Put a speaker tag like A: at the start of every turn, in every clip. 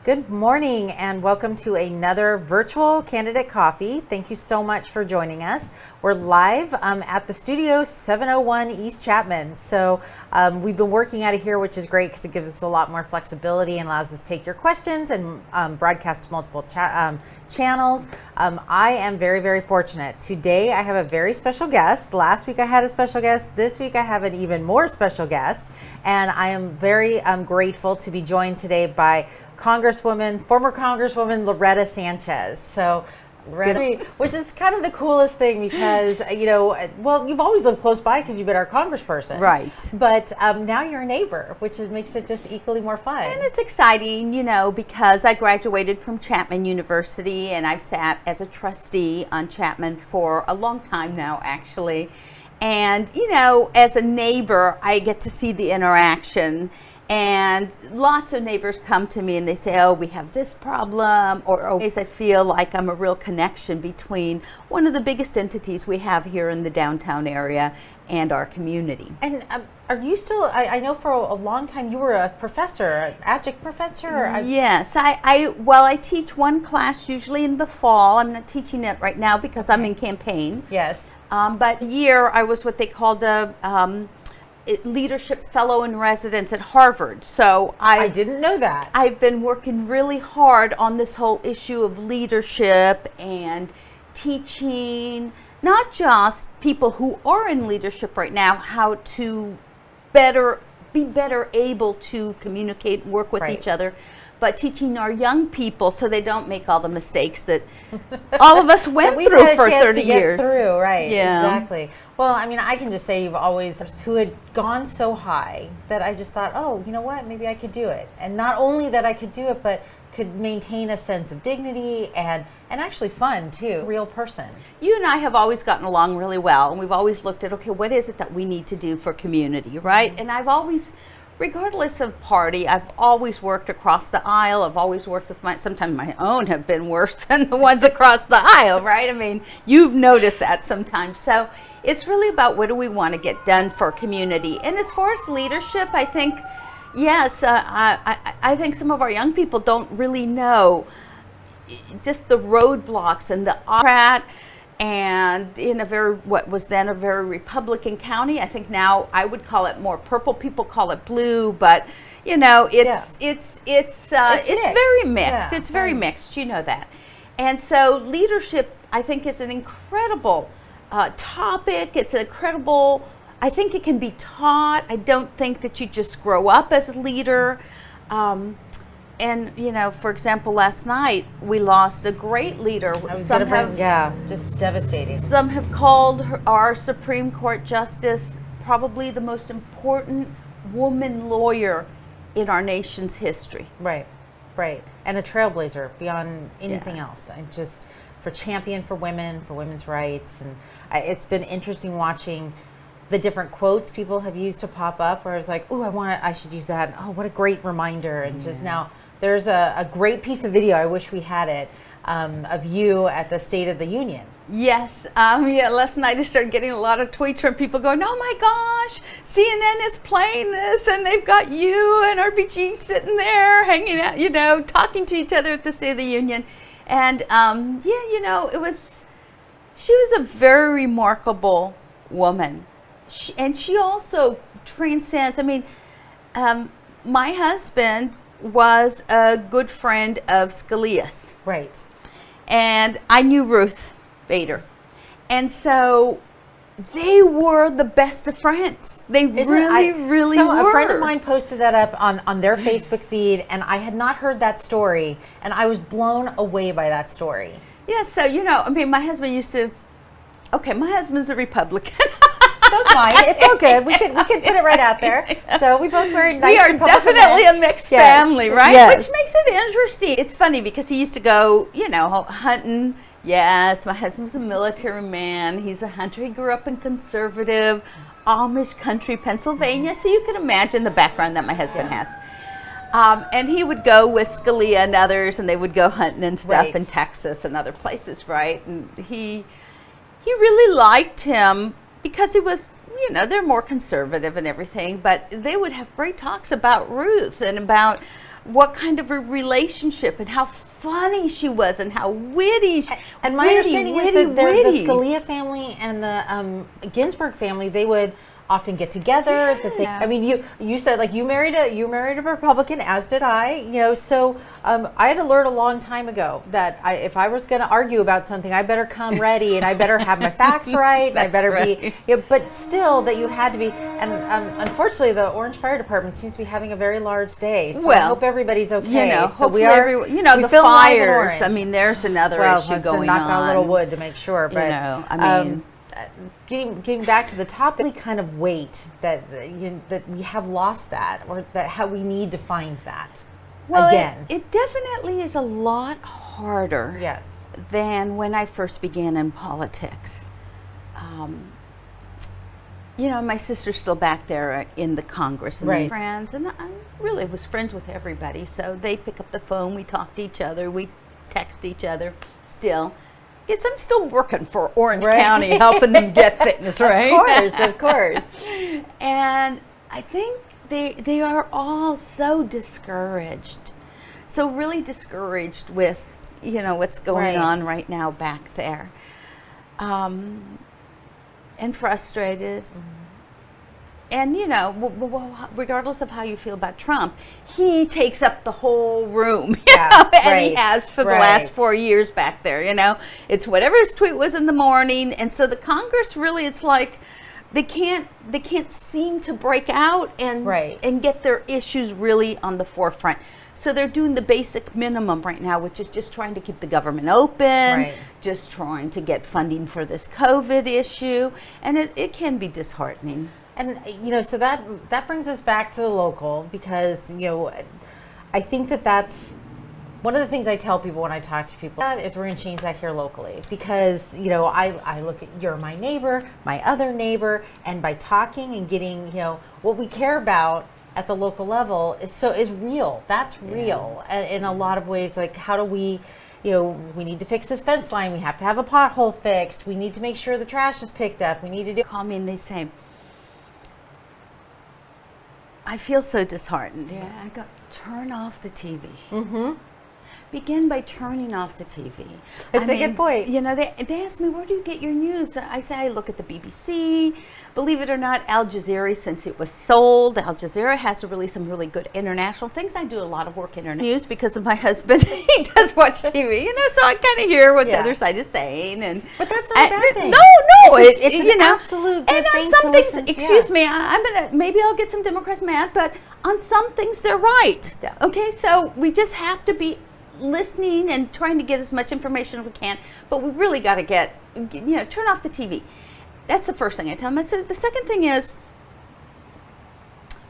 A: Good morning and welcome to another virtual candidate coffee. Thank you so much for joining us. We're live at the studio 701 East Chapman. So we've been working out of here, which is great because it gives us a lot more flexibility and allows us to take your questions and broadcast to multiple channels. I am very, very fortunate. Today I have a very special guest. Last week I had a special guest. This week I have an even more special guest. And I am very grateful to be joined today by former Congresswoman Loretta Sanchez. So, Loretta, which is kind of the coolest thing because, you've always lived close by because you've been our congressperson.
B: Right.
A: But now you're a neighbor, which makes it just equally more fun.
B: And it's exciting, because I graduated from Chapman University and I've sat as a trustee on Chapman for a long time now, actually. And, as a neighbor, I get to see the interaction. And lots of neighbors come to me and they say, oh, we have this problem, or always I feel like I'm a real connection between one of the biggest entities we have here in the downtown area and our community.
A: And are you still, I know for a long time you were a professor, an adjunct professor?
B: Yes, I teach one class usually in the fall. I'm not teaching it right now because I'm in campaign.
A: Yes.
B: But a year I was what they called a leadership fellow in residence at Harvard. So
A: I didn't know that.
B: I've been working really hard on this whole issue of leadership and teaching not just people who are in leadership right now how to be better able to communicate and work with each other, but teaching our young people so they don't make all the mistakes that all of us went through for 30 years.
A: Right,
B: yeah.
A: Exactly. Well, I can just say you've always, who had gone so high that I just thought, oh, you know what, maybe I could do it. And not only that I could do it, but could maintain a sense of dignity and actually fun too, real person.
B: You and I have always gotten along really well, and we've always looked at, okay, what is it that we need to do for community, right? Mm-hmm. And I've always, regardless of party, I've always worked across the aisle. I've always worked with sometimes my own have been worse than the ones across the aisle, right? You've noticed that sometimes. So it's really about what do we want to get done for community. And as far as leadership, I think, yes, I think some of our young people don't really know just the roadblocks and the autocrat. And in what was then a very Republican county, I think now I would call it more purple. People call it blue, but it's very mixed.
A: Yeah.
B: It's very mixed. You know that. And so leadership, I think, is an incredible topic. It's incredible. I think it can be taught. I don't think that you just grow up as a leader. And, for example, last night we lost a great leader.
A: Just devastating.
B: Some have called our Supreme Court Justice probably the most important woman lawyer in our nation's history.
A: Right. And a trailblazer beyond anything else. For champion for women, for women's rights. And it's been interesting watching the different quotes people have used to pop up where I was like, oh, I should use that. Oh, what a great reminder. And just now, there's a great piece of video, I wish we had it, of you at the State of the Union.
B: Yes, last night I started getting a lot of tweets from people going, oh my gosh, CNN is playing this and they've got you and RBG sitting there hanging out, talking to each other at the State of the Union. And she was a very remarkable woman. She also transcends, my husband was a good friend of Scalia's.
A: Right.
B: And I knew Ruth Bader. And so they were the best of friends. They really were.
A: A friend of mine posted that up on their Facebook feed, and I had not heard that story, and I was blown away by that story.
B: Yeah, so, my husband used to, my husband's a Republican.
A: So's mine. It's all good. We could put it right out there. So we both very nice.
B: We are definitely a mixed family, right?
A: Yes.
B: Which makes it interesting. It's funny because he used to go, hunting. Yes, my husband's a military man. He's a hunter. He grew up in conservative Amish country, Pennsylvania. So you can imagine the background that my husband has. And he would go with Scalia and others, and they would go hunting and stuff in Texas and other places, right? And he really liked him because he was, they're more conservative and everything, but they would have great talks about Ruth and about what kind of a relationship and how funny she was and how witty.
A: And my understanding is that the Scalia family and the Ginsburg family, they would often get together. I mean, you said like you married a Republican, as did I. You know, so I had to learn a long time ago that if I was going to argue about something, I better come ready and I better have my facts right. And I better be. You know, but still, that you had to be. And unfortunately, the Orange Fire Department seems to be having a very large day. So I hope everybody's okay.
B: You know,
A: so we are.
B: The fires. I mean, there's another issue going on.
A: Knock on a little wood to make sure. But
B: you know, I mean.
A: Getting back to the topic, kind of weight that we have lost that, or that how we need to find that again.
B: It definitely is a lot harder.
A: Yes.
B: Than when I first began in politics. You know, my sister's still back there in the Congress, and
A: right.
B: friends, and I really was friends with everybody. So they pick up the phone, we talk to each other, we text each other still. Because I'm still working for Orange County, helping them get things, right?
A: Of course.
B: And I think they are all so discouraged. So really discouraged with, you know, what's going on right now back there. And frustrated. Mm-hmm. And, you know, regardless of how you feel about Trump, he takes up the whole room, and he has for the last 4 years back there, you know. It's whatever his tweet was in the morning. And so the Congress really, it's like they can't seem to break out and get their issues really on the forefront. So they're doing the basic minimum right now, which is just trying to keep the government open, just trying to get funding for this COVID issue. And it can be disheartening.
A: And, you know, so that brings us back to the local, because, you know, I think that's one of the things I tell people when I talk to people is we're going to change that here locally, because, you know, I look at, you're my neighbor, my other neighbor, and by talking and getting, you know, what we care about at the local level is real. That's real. And in a lot of ways, like, how do we, you know, we need to fix this fence line. We have to have a pothole fixed. We need to make sure the trash is picked up. We need to do.
B: Call me and they say, I feel so disheartened. Yeah, I go, turn off the TV. Mm-hmm. Begin by turning off the TV.
A: That's a good point.
B: You know, they ask me, where do you get your news? I say, I look at the BBC. Believe it or not, Al Jazeera, since it was sold, Al Jazeera has really some really good international things. I do a lot of work in news because of my husband. He does watch TV, you know, so I kind of hear what the other side is saying.
A: But that's not a bad thing.
B: No,
A: it's an absolute good thing to listen to.
B: Excuse me, maybe I'll get some Democrats mad, but on some things they're right. Yeah. Okay, so we just have to be listening and trying to get as much information as we can, but we really got to turn off the TV. That's the first thing I tell them. I said, the second thing is,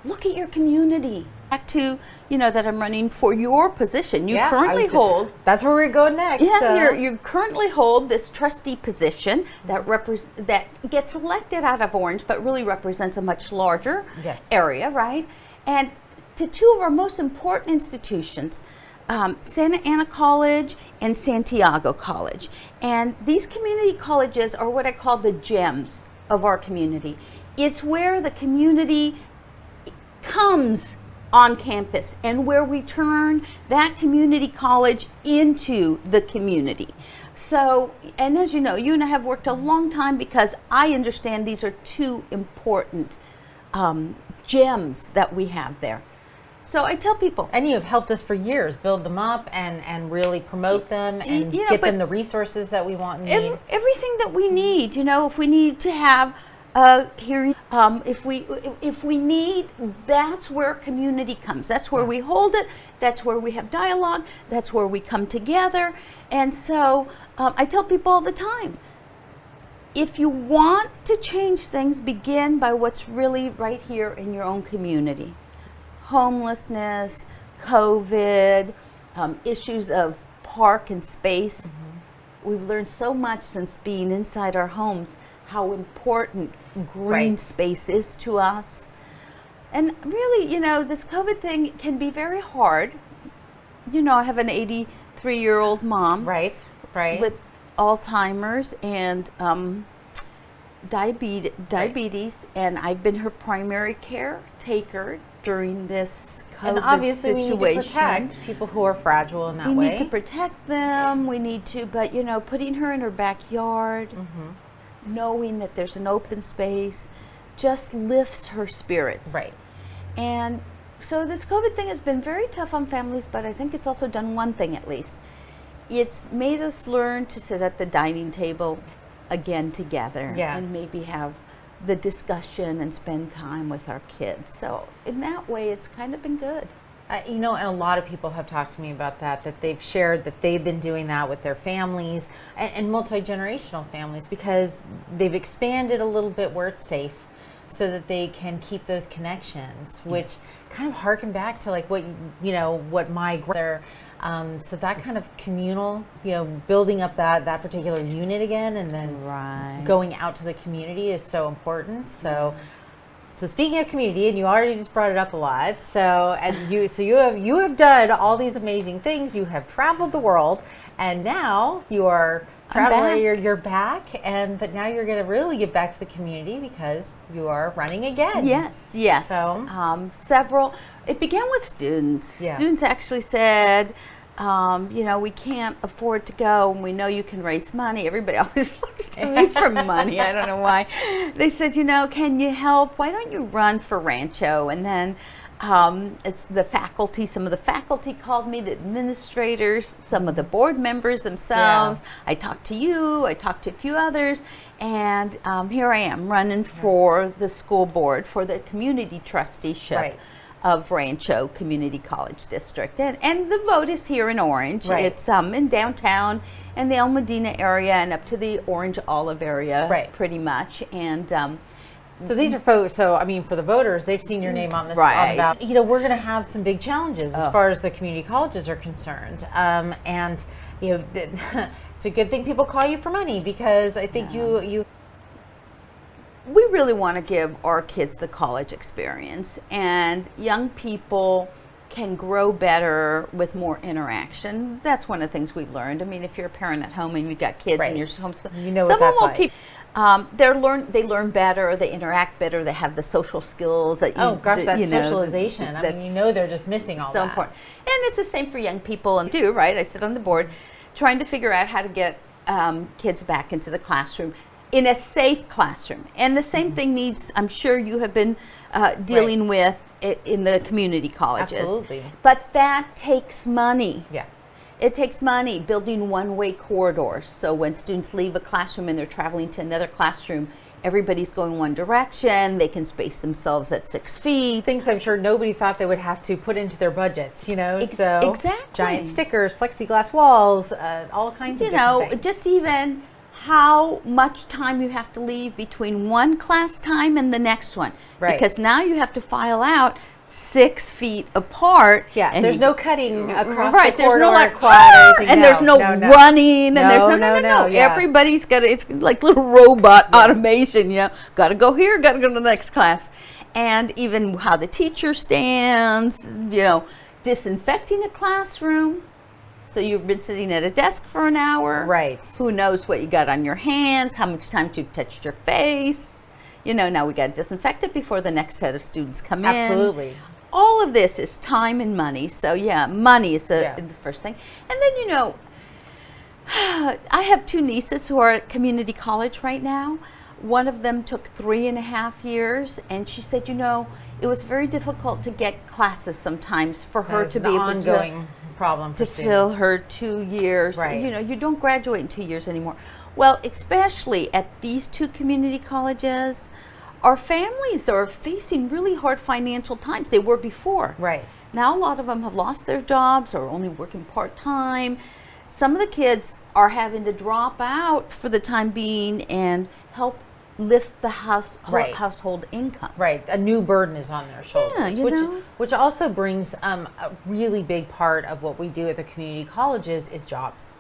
B: look at your community. Back to, you know, that I'm running for your position. You currently hold.
A: That's where we're going next.
B: Yeah, so. You currently hold this trustee position that gets elected out of Orange, but really represents a much larger area, right? And to two of our most important institutions, Santa Ana College and Santiago College. And these community colleges are what I call the gems of our community. It's where the community comes on campus and where we turn that community college into the community. So, and as you know, you and I have worked a long time because I understand these are two important gems that we have there. So I tell people.
A: And you have helped us for years build them up and really promote them and get them the resources that we want and need.
B: Everything that we need, you know, if we need to have hearing, if we need, that's where community comes. That's where we hold it. That's where we have dialogue. That's where we come together. And so I tell people all the time, if you want to change things, begin by what's really right here in your own community. Homelessness, COVID, issues of park and space. Mm-hmm. We've learned so much since being inside our homes how important green space is to us. And really, you know, this COVID thing can be very hard. You know, I have an 83-year-old mom.
A: Right.
B: With Alzheimer's, and diabetes, and I've been her primary caretaker during this COVID
A: And obviously
B: situation.
A: we need to protect people who are fragile in that
B: We
A: way.
B: need to protect them. We need to, but you know, putting her in her backyard, knowing that there's an open space, just lifts her spirits.
A: Right.
B: And so this COVID thing has been very tough on families, but I think it's also done one thing at least. It's made us learn to sit at the dining table again together,
A: Yeah.
B: and maybe have the discussion and spend time with our kids. So in that way, it's kind of been good.
A: You know, and a lot of people have talked to me about that they've shared that they've been doing that with their families and multi-generational families, because they've expanded a little bit where it's safe so that they can keep those connections, which kind of harken back to like what, you know, what my grandmother, so that kind of communal, you know, building up that particular unit again, and then going out to the community is so important. So speaking of community, and you already just brought it up a lot. So you have done all these amazing things. You have traveled the world, and now you are traveling. You're back, but now you're going to really give back to the community because you are running again.
B: Yes. So several. It began with students.
A: Yeah.
B: Students actually said, you know, we can't afford to go, and we know you can raise money. Everybody always looks to me for money. I don't know why. They said, you know, can you help? Why don't you run for Rancho? And then it's the faculty. Some of the faculty called me, the administrators, some of the board members themselves.
A: Yeah.
B: I talked to you. I talked to a few others. And here I am running for the school board, for the community trusteeship of Rancho Community College District. And the vote is here in Orange.
A: Right.
B: It's in downtown and the El Medina area and up to the Orange Olive area, pretty much. And
A: so these are folks, so I mean, for the voters, they've seen your name on this on the ballot. You know, we're going to have some big challenges as far as the community colleges are concerned. And, you know, it's a good thing people call you for money, because I think
B: we really want to give our kids the college experience, and young people can grow better with more interaction. That's one of the things we've learned. I mean, if you're a parent at home and you've got kids and you're homeschooling,
A: you know what that's like.
B: They learn better, they interact better, they have the social skills that
A: socialization. I mean, you know, they're just missing all that.
B: So important. And it's the same for young people, and right? I sit on the board trying to figure out how to get kids back into the classroom in a safe classroom. And the same thing needs, I'm sure you have been dealing with it in the community colleges.
A: Absolutely.
B: But that takes money.
A: Yeah.
B: It takes money, building one-way corridors. So when students leave a classroom and they're traveling to another classroom, everybody's going one direction. They can space themselves at 6 feet.
A: Things I'm sure nobody thought they would have to put into their budgets, you know?
B: Exactly.
A: Giant stickers, plexiglass walls, all kinds of different things.
B: Just even how much time you have to leave between one class time and the next one.
A: Right.
B: Because now you have to file out 6 feet apart.
A: Yeah, and there's no cutting across the
B: there's
A: corridor,
B: no like,
A: quad,
B: and there's no running, and there's no.
A: Yeah.
B: Everybody's got it's like little robot automation, you know. Got to go here, got to go to the next class. And even how the teacher stands, you know, disinfecting a classroom. So you've been sitting at a desk for an hour.
A: Right.
B: Who knows what you got on your hands, how much time you've touched your face. You know, now we got to disinfect it before the next set of students come in.
A: Absolutely.
B: All of this is time and money. So yeah, money is the first thing. And then, you know, I have 2 nieces who are at community college right now. One of them took 3.5 years, and she said, you know, it was very difficult to get classes sometimes for her to be able
A: ongoing problem
B: to fill her 2 years.
A: Right.
B: You know, you don't graduate in 2 years anymore. Well, especially at these 2 community colleges, our families are facing really hard financial times. They were before.
A: Right.
B: Now a lot of them have lost their jobs or only working part-time. Some of the kids are having to drop out for the time being and help lift the household income.
A: Right, a new burden is on their shoulders, which also brings a really big part of what we do at the community colleges is jobs.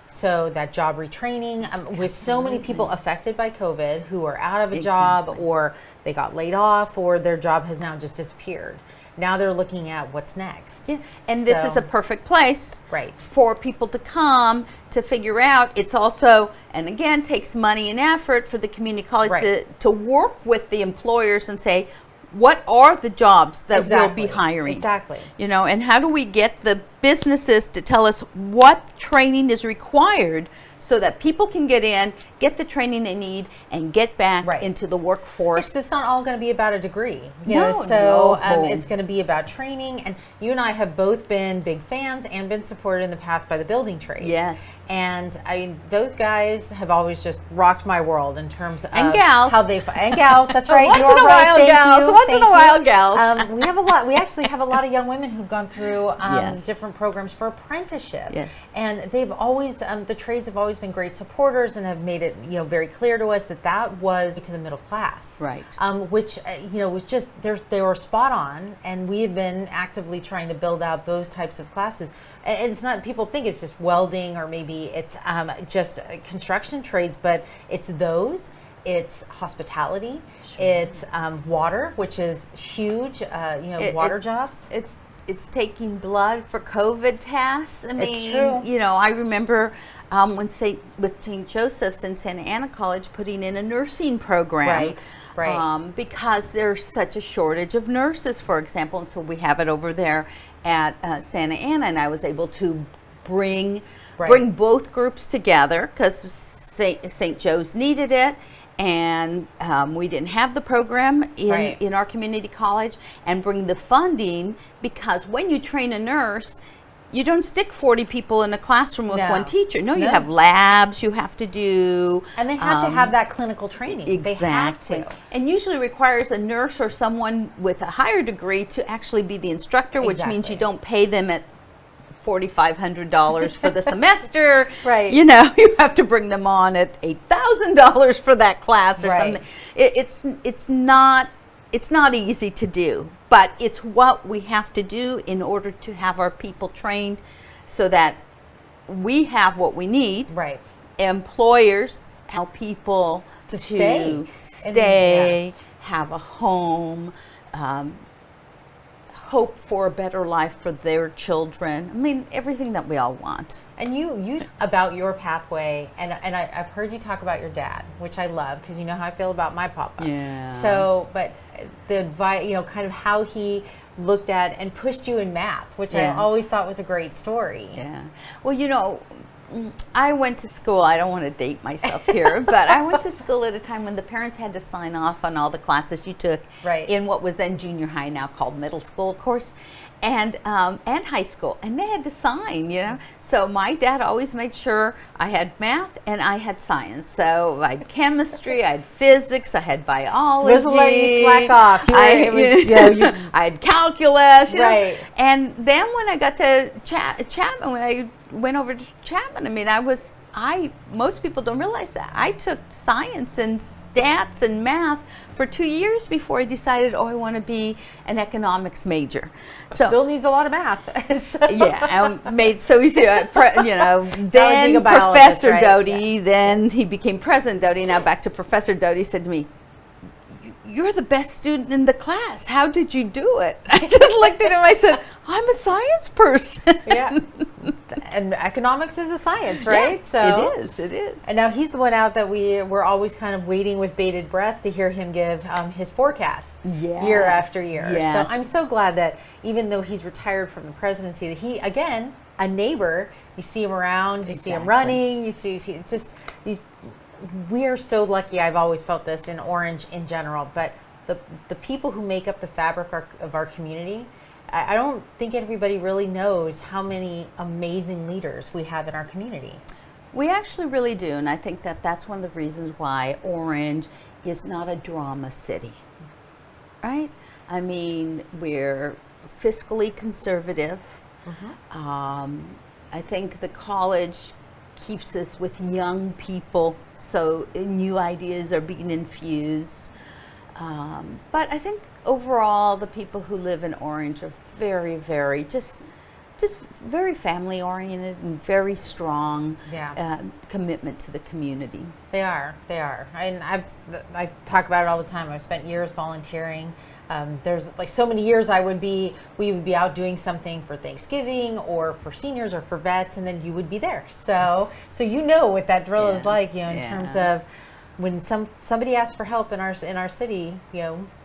A: So that job retraining, with so many people affected by COVID who are out of a job, or they got laid off, or their job has now just disappeared. Now they're looking at what's next.
B: Yeah. And this is a perfect place
A: Right.
B: for people to come to figure out. It's also, and again, takes money and effort for the community college
A: Right.
B: to work with the employers and say, what are the jobs that we'll
A: Exactly.
B: be hiring?
A: Exactly.
B: You know, and how do we get the businesses to tell us what training is required so that people can get in, get the training they need, and get back
A: Right.
B: into the workforce?
A: It's not all going to be about a degree,
B: No,
A: so
B: no.
A: it's going to be about training. And you and I have both been big fans and been supported in the past by the building trades.
B: Yes.
A: And I mean, those guys have always just rocked my world in terms of
B: And gals.
A: how they and gals. That's right.
B: Once
A: You're
B: in a
A: right.
B: while,
A: Thank
B: gals.
A: you.
B: Once in
A: Thank
B: a
A: you.
B: while, gals.
A: We have a lot. We actually have a lot of young women who've gone through
B: Yes.
A: different programs for apprenticeship.
B: Yes.
A: And they've always the trades have always been great supporters and have made it very clear to us that was to the middle class.
B: Right.
A: Which was just they were spot on, and we have been actively trying to build out those types of classes. And it's not, people think it's just welding or maybe it's just construction trades, but it's those. It's hospitality.
B: Sure.
A: It's water, which is huge. Water jobs.
B: It's taking blood for COVID tests. I mean,
A: It's true.
B: I remember with St. Joseph's and Santa Ana College putting in a nursing program.
A: Right.
B: Because there's such a shortage of nurses, for example, and so we have it over there at Santa Ana, and I was able to bring both groups together because St. Joe's needed it. And we didn't have the program in our community college, and bring the funding, because when you train a nurse, you don't stick 40 people in a classroom with one teacher. No, you have labs you have to do.
A: And they have to have that clinical training.
B: Exactly.
A: They have to.
B: And usually requires a nurse or someone with a higher degree to actually be the instructor, which means you don't pay them at $4,500 for the semester.
A: Right.
B: You have to bring them on at $8,000 for that class or something. It's not easy to do, but it's what we have to do in order to have our people trained so that we have what we need.
A: Right.
B: Employers help people
A: To stay. Yes.
B: have a home, hope for a better life for their children. I mean, everything that we all want.
A: And you about your pathway, and I've heard you talk about your dad, which I love because you know how I feel about my papa.
B: Yeah.
A: So, but the advice, kind of how he looked at and pushed you in math, which I always thought was a great story.
B: Yeah. Well, I went to school, I don't want to date myself here, but I went to school at a time when the parents had to sign off on all the classes you took in what was then junior high, now called middle school, of course, and high school, and they had to sign, So my dad always made sure I had math and I had science. So I had chemistry, I had physics, I had biology.
A: Wasn't letting you slack off.
B: I had calculus.
A: Right.
B: And then when I got to Chapman, when I went over to Chapman, I mean, most people don't realize that I took science and stats and math for 2 years before I decided, I want to be an economics major. So
A: Still needs a lot of math.
B: I made so easy. Then
A: a biologist,
B: Professor
A: right?
B: Doty, then he became President Doty. Now back to Professor Doty, said to me, "You're the best student in the class. How did you do it?" I just looked at him. I said, "I'm a science person."
A: Yeah. And economics is a science, right?
B: Yeah, it is.
A: And now he's the one out that we're always kind of waiting with bated breath to hear him give his forecasts year after year.
B: Yes.
A: So I'm so glad that even though he's retired from the presidency, that he, again, a neighbor, you see him around, you see him running, you see just these. We are so lucky. I've always felt this in Orange in general, but the people who make up the fabric of our community, I don't think everybody really knows how many amazing leaders we have in our community.
B: We actually really do, and I think that that's one of the reasons why Orange is not a drama city, right? I mean, we're fiscally conservative. I think the college keeps us with young people, so new ideas are being infused. But I think overall, the people who live in Orange are very, very just just very family oriented and very strong
A: Yeah.
B: commitment to the community.
A: They are. And I talk about it all the time. I've spent years volunteering. There's like so many years we would be out doing something for Thanksgiving or for seniors or for vets, and then you would be there. So you know what that drill is like, in terms of when somebody asks for help in our city,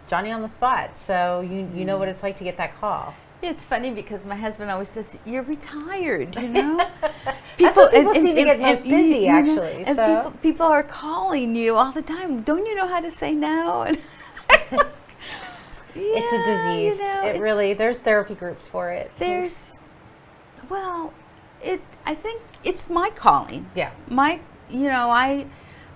A: Johnny on the spot. So you know what it's like to get that call.
B: It's funny because my husband always says, "You're retired,"
A: That's what people seem to get most busy, actually.
B: And people are calling you all the time. Don't you know how to say no? And
A: it's a disease. There's therapy groups for it.
B: I think it's my calling.
A: Yeah.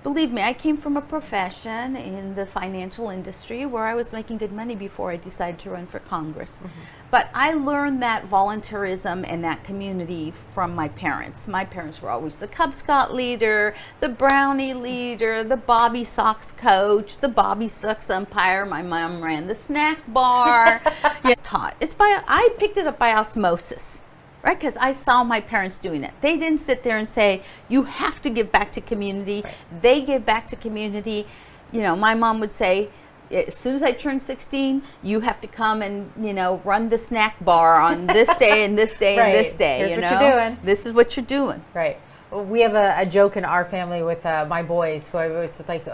B: Believe me, I came from a profession in the financial industry where I was making good money before I decided to run for Congress. Mm-hmm. But I learned that volunteerism and that community from my parents. My parents were always the Cub Scout leader, the Brownie leader, the Bobby Sox coach, the Bobby Sox umpire. My mom ran the snack bar. I picked it up by osmosis. Right, because I saw my parents doing it. They didn't sit there and say, you have to give back to community. Right. They give back to community. My mom would say, as soon as I turn 16, you have to come and, run the snack bar on this day and this day and this day.
A: Here's what you're doing.
B: This is what you're doing.
A: Right. We have a joke in our family with my boys. It's like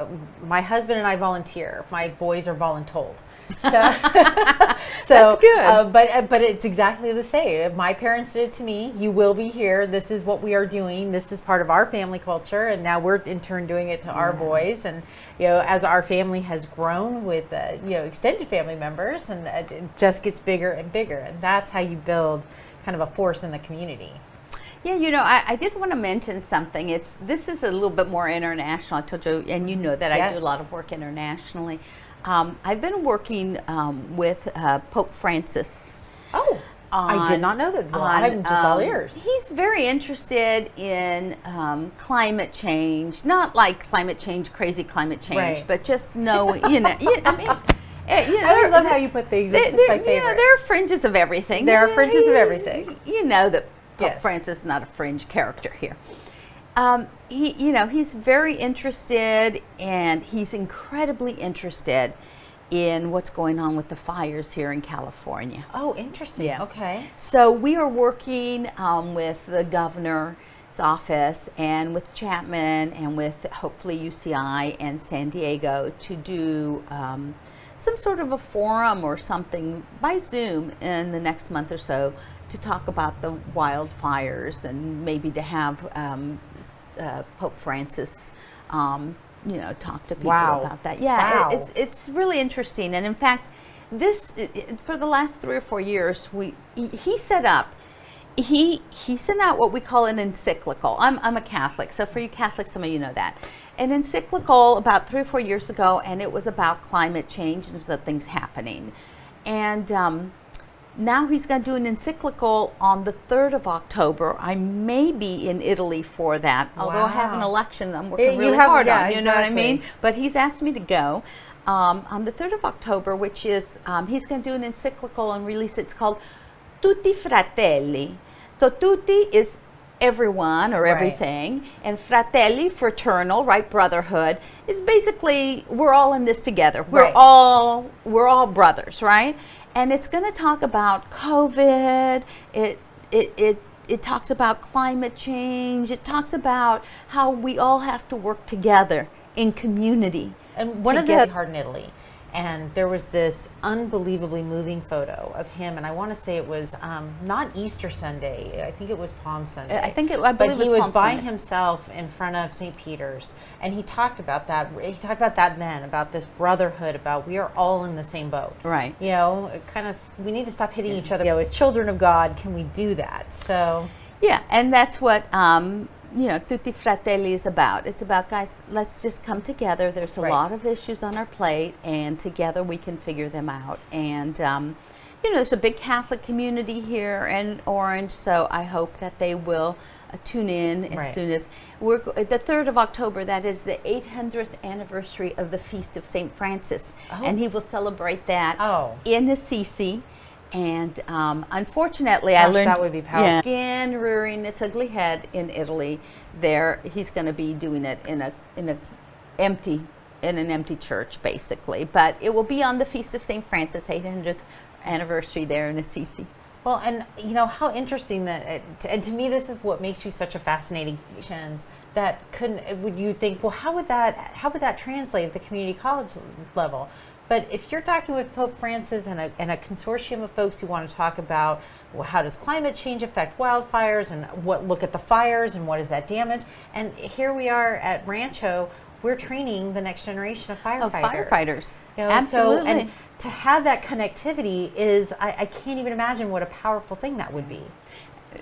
A: my husband and I volunteer. My boys are voluntold. So
B: That's good.
A: But it's exactly the same. My parents did it to me. You will be here. This is what we are doing. This is part of our family culture, and now we're in turn doing it to our boys. And as our family has grown with extended family members, and it just gets bigger and bigger, and that's how you build kind of a force in the community.
B: Yeah, I did want to mention something. This is a little bit more international. I told you, and that I do a lot of work internationally. I've been working with Pope Francis.
A: Oh, I did not know that. Well, I'm just all ears.
B: He's very interested in climate change, not like climate change, crazy climate change, but just know,
A: I always love how you put things. It's just my favorite.
B: There are fringes of everything.
A: There are fringes of everything.
B: You know that Pope Francis is not a fringe character here. He's very interested, and he's incredibly interested in what's going on with the fires here in California.
A: Oh, interesting.
B: Yeah.
A: Okay.
B: So we are working with the governor's office and with Chapman and with hopefully UCI and San Diego to do some sort of a forum or something by Zoom in the next month or so to talk about the wildfires, and maybe to have Pope Francis, talk to people about that. Yeah, it's really interesting. And in fact, for the last 3 or 4 years, he sent out what we call an encyclical. I'm a Catholic, so for you Catholics, some of you know that. An encyclical about 3 or 4 years ago, and it was about climate change and stuff, things happening. And now he's going to do an encyclical on the 3rd of October. I may be in Italy for that, although I have an election I'm working really hard on, you know what I mean? But he's asked me to go on the 3rd of October, which is, he's going to do an encyclical and release it. It's called Tutti Fratelli. So tutti is everyone or everything, and fratelli, fraternal, right, brotherhood, is basically we're all in this together. We're all brothers, right? And it's going to talk about COVID. It talks about climate change. It talks about how we all have to work together in community.
A: And one of the hard in Italy, and there was this unbelievably moving photo of him, and I want to say it was not Easter Sunday. I think it was Palm Sunday.
B: I believe
A: but
B: it was
A: he was
B: Palm
A: by
B: Sunday.
A: himself in front of St. Peter's, and he talked about that. He talked about that then, about this brotherhood, about we are all in the same boat.
B: Right.
A: We need to stop hitting each other. As children of God, can we do that? So.
B: Yeah, and that's what Tutti Fratelli is about. It's about, guys, let's just come together. There's a lot of issues on our plate, and together we can figure them out. And, there's a big Catholic community here in Orange, so I hope that they will tune in as soon as the 3rd of October. That is the 800th anniversary of the Feast of St. Francis, and he will celebrate that in Assisi. And unfortunately, I
A: Gosh,
B: learned
A: that would be powerful.
B: Again, rearing its ugly head in Italy. There, he's going to be doing it in an empty church, basically. But it will be on the Feast of St. Francis, 800th anniversary there in Assisi.
A: Well, and how interesting that, and to me, this is what makes you such a fascinating that would you think, well, how would that translate at the community college level? But if you're talking with Pope Francis and a consortium of folks who want to talk about, well, how does climate change affect wildfires, and look at the fires and what is that damage, and here we are at Rancho, we're training the next generation of firefighters.
B: Absolutely.
A: So, and to have that connectivity is, I can't even imagine what a powerful thing that would be.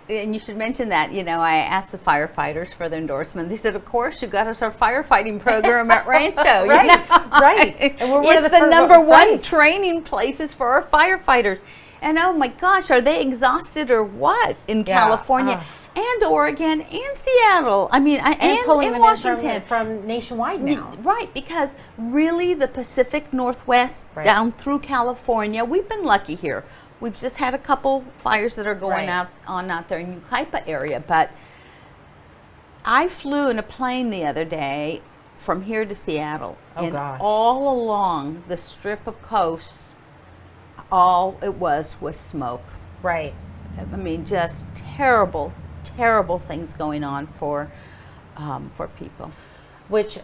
B: And you should mention that, I asked the firefighters for their endorsement. They said, of course, you got us our firefighting program at Rancho.
A: Right. And we're
B: it's the number one training places for our firefighters. And oh my gosh, are they exhausted or what in California and Oregon and Seattle? I mean, and
A: pulling
B: in Washington.
A: from nationwide now.
B: Right, because really the Pacific Northwest down through California, we've been lucky here. We've just had a couple fires that are going on out there in Yucaipa area, but I flew in a plane the other day from here to Seattle, and all along the strip of coast, all it was smoke.
A: Right.
B: I mean, just terrible things going on for people.
A: Which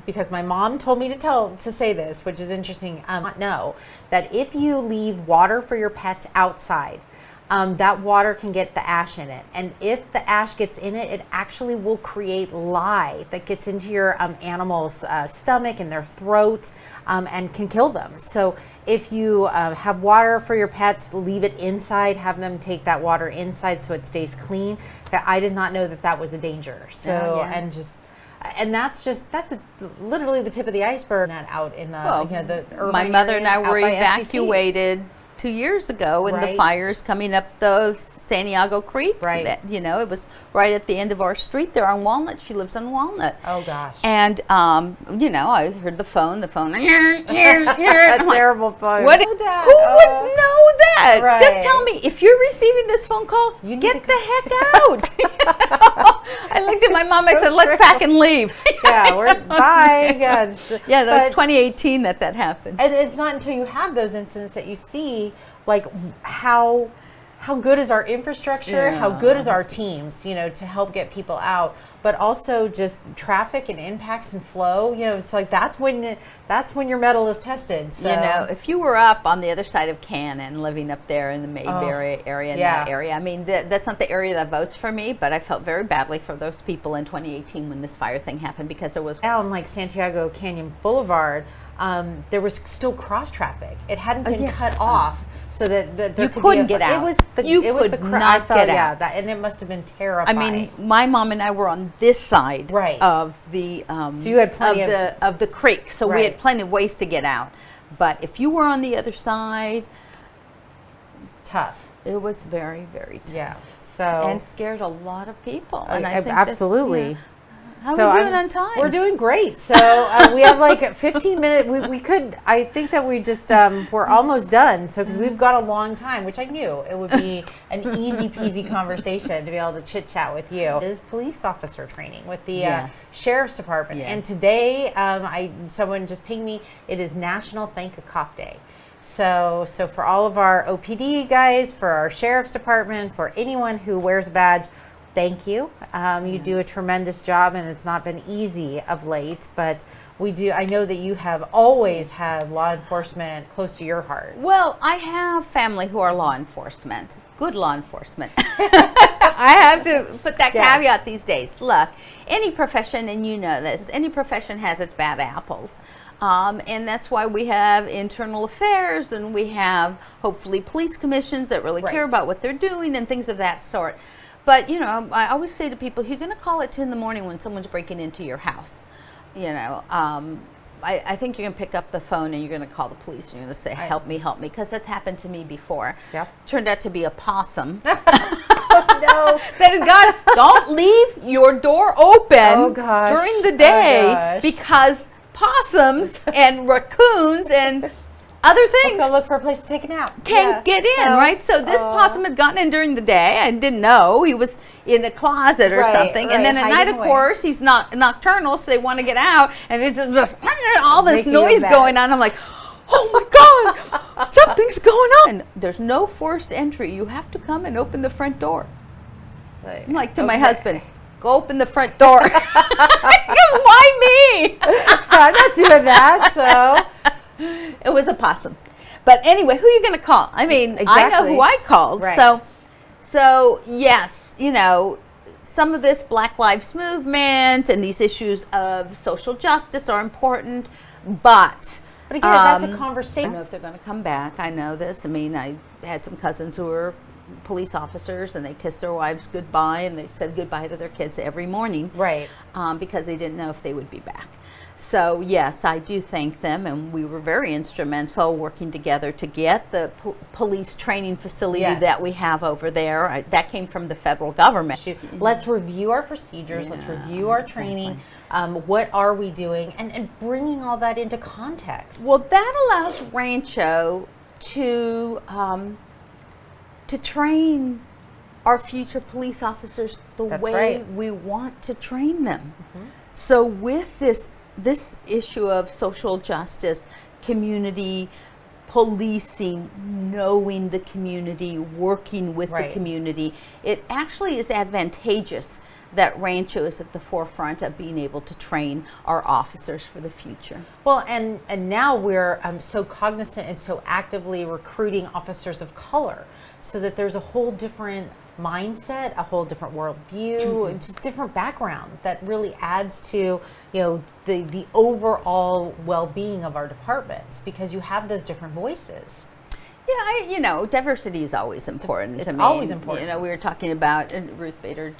A: because my mom told me to say this, which is interesting. Know that if you leave water for your pets outside, that water can get the ash in it, and if the ash gets in it, it actually will create lye that gets into your animal's stomach and their throat, and can kill them. So if you have water for your pets, leave it inside. Have them take that water inside so it stays clean. I did not know that was a danger. So and that's literally the tip of the iceberg. That out in the urban
B: my mother and I
A: areas
B: were
A: out by
B: evacuated 2 years ago in the fires coming up the Santiago Creek.
A: Right.
B: It was right at the end of our street there on Walnut. She lives on Walnut.
A: Oh gosh.
B: And I heard the phone. A
A: terrible phone.
B: Who would know that?
A: Right.
B: Just tell me, if you're receiving this phone call, get the heck out. I looked at my mom. I said, let's pack and leave.
A: Bye.
B: Yeah, that was 2018 that happened.
A: And it's not until you have those incidents that you see, like, how good is our infrastructure, how good is our teams, to help get people out, but also just traffic and impacts and flow. It's like that's when your mettle is tested. So.
B: If you were up on the other side of Cannon, living up there in the Mayberry area, in that area, I mean, that's not the area that votes for me, but I felt very badly for those people in 2018 when this fire thing happened, because there was
A: down like Santiago Canyon Boulevard. There was still cross traffic. It hadn't been cut off, so that
B: you couldn't get out.
A: It was the
B: not get out.
A: And it must have been terrifying.
B: I mean, my mom and I were on this side of the
A: so you had plenty
B: of the creek, so we had plenty of ways to get out. But if you were on the other side,
A: tough.
B: It was very, very tough.
A: Yeah. So
B: and scared a lot of people. And I think
A: absolutely.
B: How are we doing on time?
A: We're doing great. So we have like 15 minutes. We could, I think that we just, we're almost done. So, because we've got a long time, which I knew it would be an easy peasy conversation to be able to chit chat with you. Is police officer training with the Sheriff's Department. And today, someone just pinged me, it is National Thank a Cop Day. So for all of our OPD guys, for our Sheriff's Department, for anyone who wears a badge, thank you. You do a tremendous job, and it's not been easy of late, but I know that you have always had law enforcement close to your heart.
B: Well, I have family who are law enforcement, good law enforcement. I have to put that caveat these days. Look, any profession, and you know this, any profession has its bad apples. And that's why we have internal affairs, and we have hopefully police commissions that really care about what they're doing and things of that sort. But, I always say to people, you're going to call at 2 a.m. when someone's breaking into your house. I think you're going to pick up the phone and you're going to call the police and you're going to say, help me, because that's happened to me before.
A: Yep.
B: Turned out to be a possum.
A: Oh, no.
B: Said, God, don't leave your door open during the day because possums and raccoons and other things.
A: Go look for a place to take a nap.
B: Can't get in, right? So this possum had gotten in during the day. I didn't know he was in a closet or something. And then at night, of course, he's not nocturnal, so they want to get out, and it's just all this noise going on. I'm like, oh my God, something's going on. And there's no forced entry. You have to come and open the front door. I'm like to my husband, go open the front door. Why me?
A: I'm not doing that, so.
B: It was a possum. But anyway, who are you going to call? I mean, I know who I called.
A: Right.
B: So yes, you know, some of this Black Lives Movement and these issues of social justice are important, but
A: again, that's a conversation.
B: I don't know if they're going to come back. I know this. I mean, I had some cousins who were police officers, and they kissed their wives goodbye, and they said goodbye to their kids every morning,
A: right?
B: Because they didn't know if they would be back. So yes, I do thank them, and we were very instrumental working together to get the police training facility that we have over there. That came from the federal government.
A: Let's review our procedures. Let's review our training. What are we doing, and bringing all that into context.
B: Well, that allows Rancho to train our future police officers the way we want to train them. So with this issue of social justice, community policing, knowing the community, working with the community, it actually is advantageous that Rancho is at the forefront of being able to train our officers for the future.
A: Well, and now we're so cognizant and so actively recruiting officers of color, so that there's a whole different mindset, a whole different worldview, and just different background that really adds to, you know, the overall well-being of our departments, because you have those different voices.
B: Yeah, you know, diversity is always important to me.
A: It's always important.
B: You know, we were talking about Ruth Bader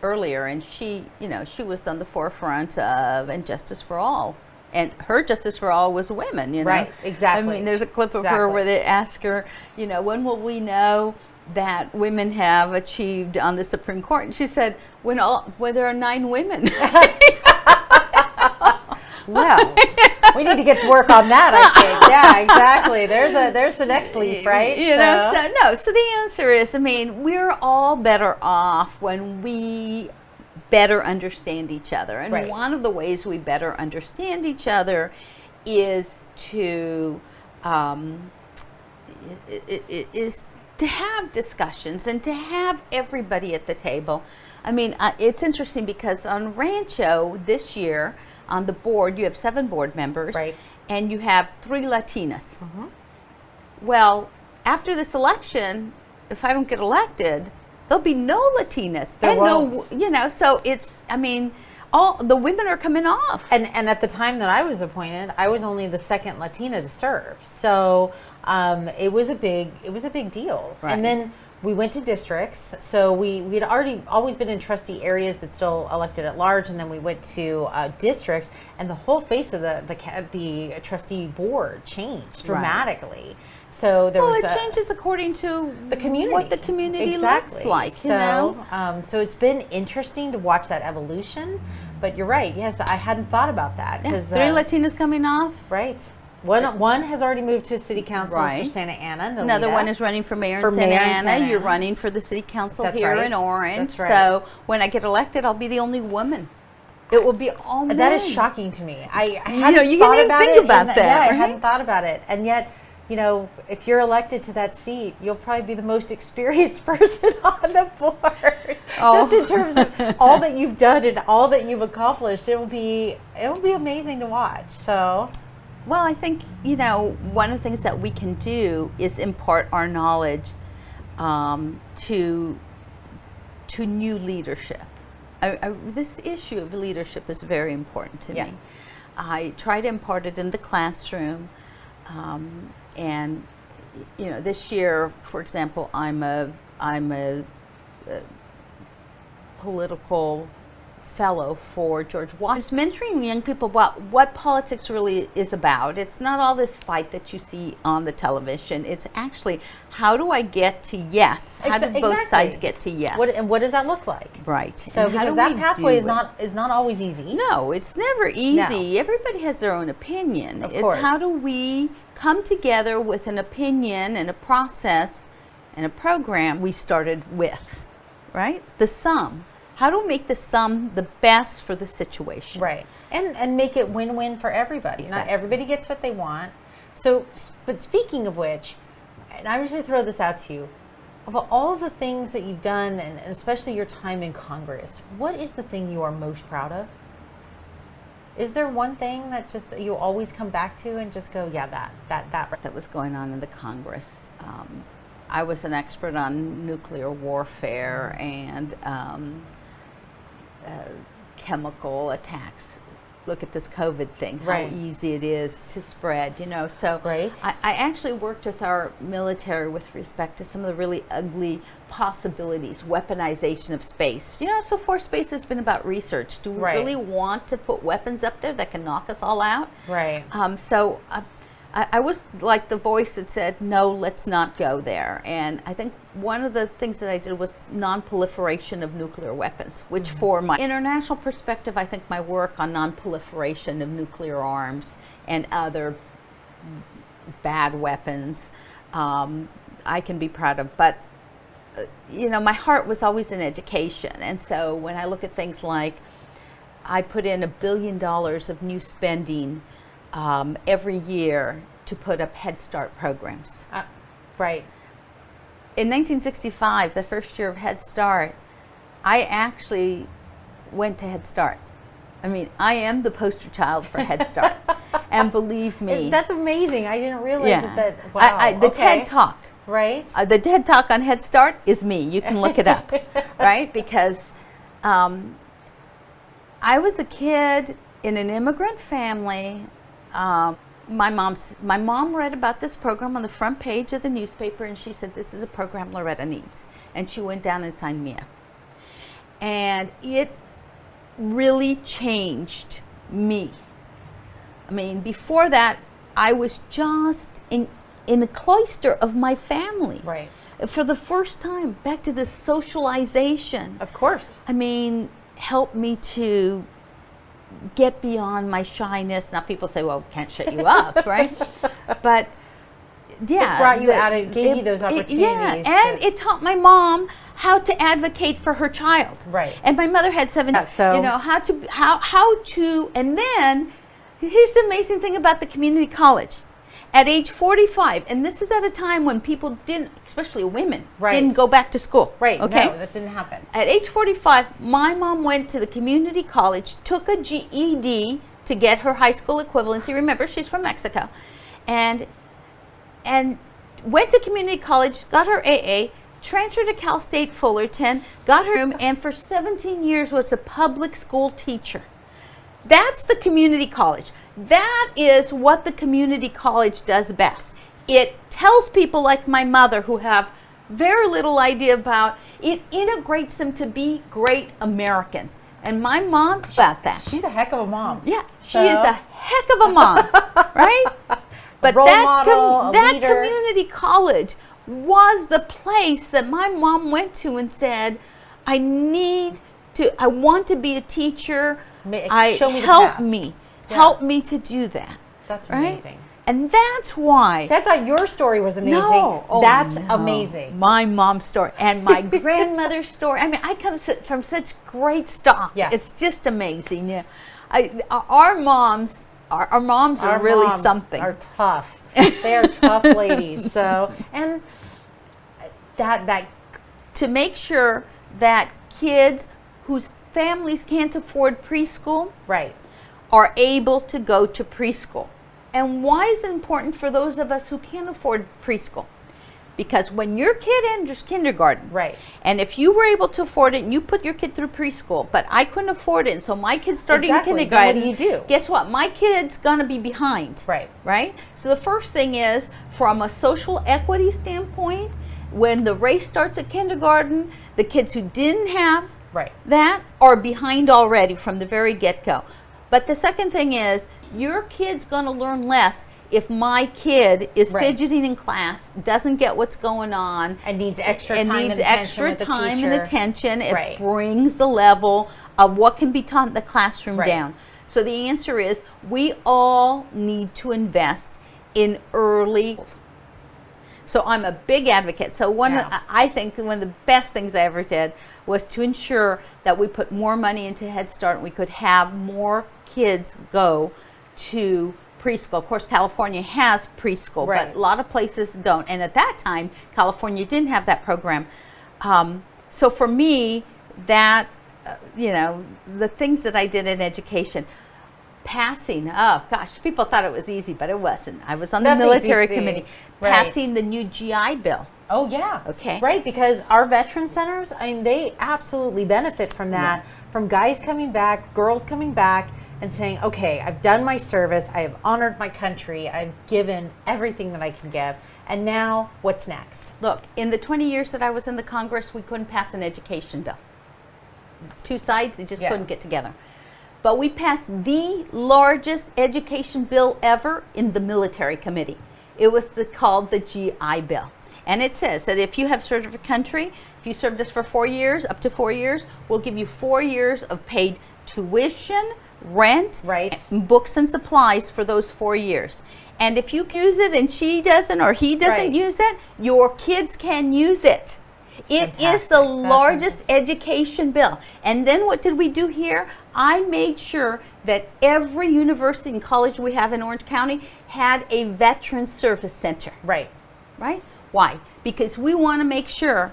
B: earlier, and she, you know, she was on the forefront of and Justice for All. And her Justice for All was women, you know.
A: Right, exactly.
B: I mean, there's a clip of her where they ask her, you know, when will we know that women have achieved on the Supreme Court? And she said, when there are 9 women.
A: Well, we need to get to work on that, I think. Yeah, exactly. There's the next leap, right?
B: You know, so the answer is, I mean, we're all better off when we better understand each other. And one of the ways we better understand each other is to have discussions and to have everybody at the table. I mean, it's interesting because on Rancho this year, on the board, you have 7 board members, and you have 3 Latinas. Well, after this election, if I don't get elected, there'll be no Latinas.
A: No,
B: you know, so it's, I mean, all the women are coming off.
A: And at the time that I was appointed, I was only the 2nd Latina to serve. So it was a big deal.
B: Right.
A: And then we went to districts. So we'd always been in trustee areas, but still elected at large. And then we went to districts, and the whole face of the trustee board changed dramatically. So
B: it changes according to
A: the community,
B: what the community looks like.
A: So,
B: you know?
A: So it's been interesting to watch that evolution. But you're right. Yes, I hadn't thought about that.
B: Yeah, 3 Latinas coming off.
A: Right. One has already moved to city council for Santa Ana.
B: Another one is running for mayor in Santa Ana. You're running for the city council here in Orange. So when I get elected, I'll be the only woman. It will be all men.
A: That is shocking to me. I
B: hadn't thought about it. Think about that.
A: Yeah, I hadn't thought about it. And yet, you know, if you're elected to that seat, you'll probably be the most experienced person on the board. Just in terms of all that you've done and all that you've accomplished, it will be amazing to watch. So,
B: well, I think, you know, one of the things that we can do is impart our knowledge to new leadership. This issue of leadership is very important to me. I try to impart it in the classroom. And, you know, this year, for example, I'm a political fellow for George Washington. It's mentoring young people about what politics really is about. It's not all this fight that you see on the television. It's actually, how do I get to yes? How do both sides get to yes?
A: And what does that look like?
B: Right.
A: So because that pathway is not always easy.
B: No, it's never easy. No. Everybody has their own opinion.
A: Of course.
B: It's how do we come together with an opinion and a process and a program we started with, right? The sum. How do we make the sum the best for the situation?
A: Right. And make it win-win for everybody.
B: Exactly.
A: Not everybody gets what they want. So, but speaking of which, and I'm just going to throw this out to you, of all the things that you've done, and especially your time in Congress, what is the thing you are most proud of? Is there one thing that just you always come back to and just go, yeah, that
B: was going on in the Congress? I was an expert on nuclear warfare and chemical attacks. Look at this COVID thing, how easy it is to spread, So I actually worked with our military with respect to some of the really ugly possibilities, weaponization of space. So far space has been about research. Do we really want to put weapons up there that can knock us all out?
A: Right.
B: So I was like the voice that said, no, let's not go there. And I think one of the things that I did was non-proliferation of nuclear weapons, which for my international perspective, I think my work on non-proliferation of nuclear arms and other bad weapons, I can be proud of. But, my heart was always in education. And so when I look at things like, I put in $1 billion of new spending every year to put up Head Start programs.
A: Right.
B: In 1965, the first year of Head Start, I actually went to Head Start. I mean, I am the poster child for Head Start. And believe me.
A: That's amazing. I didn't realize that. Wow.
B: The TED Talk.
A: Right.
B: The TED Talk on Head Start is me. You can look it up. Right? Because I was a kid in an immigrant family. My mom read about this program on the front page of the newspaper, and she said, this is a program Loretta needs. And she went down and signed me up. And it really changed me. I mean, before that, I was just in the cloister of my family.
A: Right.
B: For the first time, back to this socialization.
A: Of course.
B: I mean, helped me to get beyond my shyness. Now people say, well, can't shut you up, right? But yeah.
A: It brought you out, it gave you those opportunities.
B: And it taught my mom how to advocate for her child.
A: Right.
B: And my mother had 7,
A: so
B: how to, and then here's the amazing thing about the community college. At age 45, and this is at a time when people didn't, especially women, didn't go back to school.
A: Right,
B: okay?
A: No, that didn't happen.
B: At age 45, my mom went to the community college, took a GED to get her high school equivalency. Remember, she's from Mexico. And went to community college, got her AA, transferred to Cal State Fullerton, got her room, and for 17 years was a public school teacher. That's the community college. That is what the community college does best. It tells people like my mother who have very little idea about it, integrates them to be great Americans. And my mom about that.
A: She's a heck of a mom.
B: Yeah, she is a heck of a mom, right? But
A: role model,
B: that
A: leader.
B: Community college was the place that my mom went to and said, I want to be a teacher.
A: Show me the
B: help
A: path.
B: me.
A: Yeah.
B: Help me to do that.
A: That's
B: right?
A: amazing.
B: And that's why.
A: See, I thought your story was amazing.
B: No. Oh,
A: that's
B: no.
A: amazing.
B: My mom's story and my grandmother's story. I mean, I come from such great stock.
A: Yeah.
B: It's just amazing. Yeah. Our moms are really
A: moms
B: something.
A: Are tough. They are tough ladies. So, and that
B: to make sure that kids whose families can't afford preschool
A: right
B: are able to go to preschool. And why is it important for those of us who can't afford preschool? Because when your kid enters kindergarten,
A: right,
B: and if you were able to afford it and you put your kid through preschool, but I couldn't afford it, and so my kid's starting kindergarten,
A: then what do you do?
B: Guess what? My kid's gonna be behind. Right? So the first thing is, from a social equity standpoint, when the race starts at kindergarten, the kids who didn't have
A: Right.
B: That or behind already from the very get-go. But the second thing is, your kid's going to learn less if my kid is
A: Right.
B: fidgeting in class, doesn't get what's going on,
A: And needs extra
B: and
A: time
B: needs
A: and attention
B: extra
A: with the
B: time and
A: teacher.
B: attention. It
A: Right.
B: brings the level of what can be taught in the classroom
A: Right.
B: down. So the answer is, we all need to invest in early. So I'm a big advocate. So
A: Yeah.
B: I think one of the best things I ever did was to ensure that we put more money into Head Start and we could have more kids go to preschool. Of course, California has preschool,
A: Right.
B: but a lot of places don't. And at that time, California didn't have that program. So for me, that, the things that I did in education, passing, oh gosh, people thought it was easy, but it wasn't. I was on the
A: Nothing's
B: military
A: easy.
B: committee,
A: Right.
B: passing the new GI Bill.
A: Oh yeah.
B: Okay.
A: Right, because our veteran centers, I mean, they absolutely benefit from that. From guys coming back, girls coming back, and saying, "Okay, I've done my service. I have honored my country. I've given everything that I can give, and now what's next?"
B: Look, in the 20 years that I was in the Congress, we couldn't pass an education bill. Two sides, they just
A: Yeah.
B: couldn't get together. But we passed the largest education bill ever in the military committee. It was called the GI Bill. And it says that if you have served our country, if you served us for 4 years, up to 4 years, we'll give you 4 years of paid tuition, rent,
A: Right.
B: and books and supplies for those 4 years. And if you use it and she doesn't or he doesn't
A: Right.
B: use it, your kids can use it. It is
A: fantastic.
B: the
A: That's
B: largest education bill. And then what did we do here? I made sure that every university and college we have in Orange County had a veteran service center.
A: Right.
B: Right? Why? Because we want to make sure,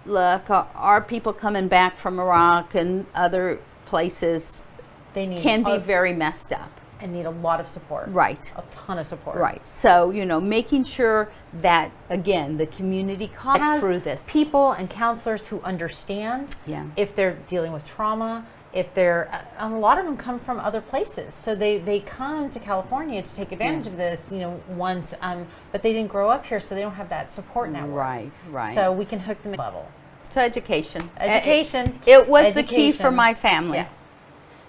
B: look, our people coming back from Iraq and other places
A: They need
B: can be very messed up.
A: and need a lot of support.
B: Right.
A: A ton of support.
B: Right. So, making sure that, again, the community caught
A: Has
B: through this.
A: people and counselors who understand
B: Yeah.
A: if they're dealing with trauma, if they're, a lot of them come from other places. So they come to California to take advantage of this, once, but they didn't grow up here, so they don't have that support network.
B: Right, right.
A: So we can hook them at level.
B: So education.
A: Education.
B: It was the key for
A: Education.
B: my family.
A: Yeah.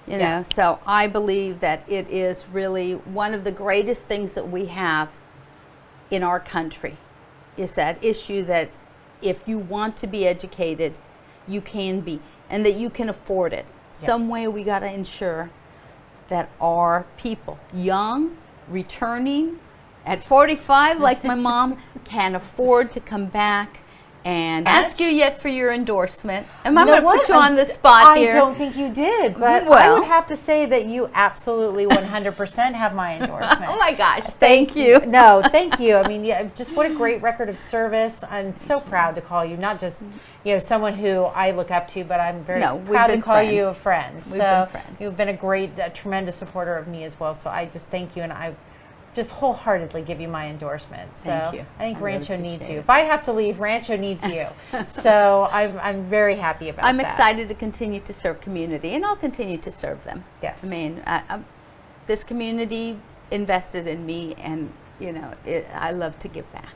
B: You know, so I believe that it is really one of the greatest things that we have in our country is that issue that if you want to be educated, you can be, and that you can afford it. Some way we got to ensure that our people, young, returning, at 45, like my mom, can afford to come back and ask you yet for your endorsement. And I'm
A: You know
B: going to put
A: what?
B: you on the spot here.
A: I don't think you did, but I
B: Well.
A: would have to say that you absolutely 100% have my endorsement.
B: Oh my gosh, thank you.
A: No, thank you. I mean, yeah, just what a great record of service. I'm so proud to call you not just, someone who I look up to, but I'm very
B: No, we've
A: proud to
B: been
A: call you a
B: friends.
A: friend.
B: We've
A: So
B: been friends.
A: you've been a great, tremendous supporter of me as well. So I just thank you, and I just wholeheartedly give you my endorsement. So
B: Thank you.
A: I think
B: I really
A: Rancho needs
B: appreciate
A: you.
B: it.
A: If I have to leave, Rancho needs you. So I'm very happy about
B: I'm
A: that.
B: excited to continue to serve community, and I'll continue to serve them.
A: Yes.
B: I mean, this community invested in me, and I love to give back.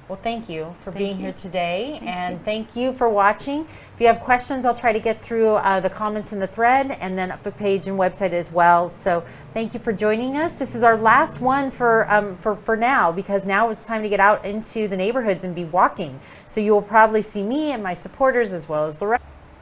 A: Well, thank you for
B: Thank
A: being
B: you.
A: here today, and thank you for watching. If you have questions, I'll try to get through the comments in the thread and then up the page and website as well. So thank you for joining us. This is our last one for now, because now it's time to get out into the neighborhoods and be walking. So you will probably see me and my supporters as well as the rest.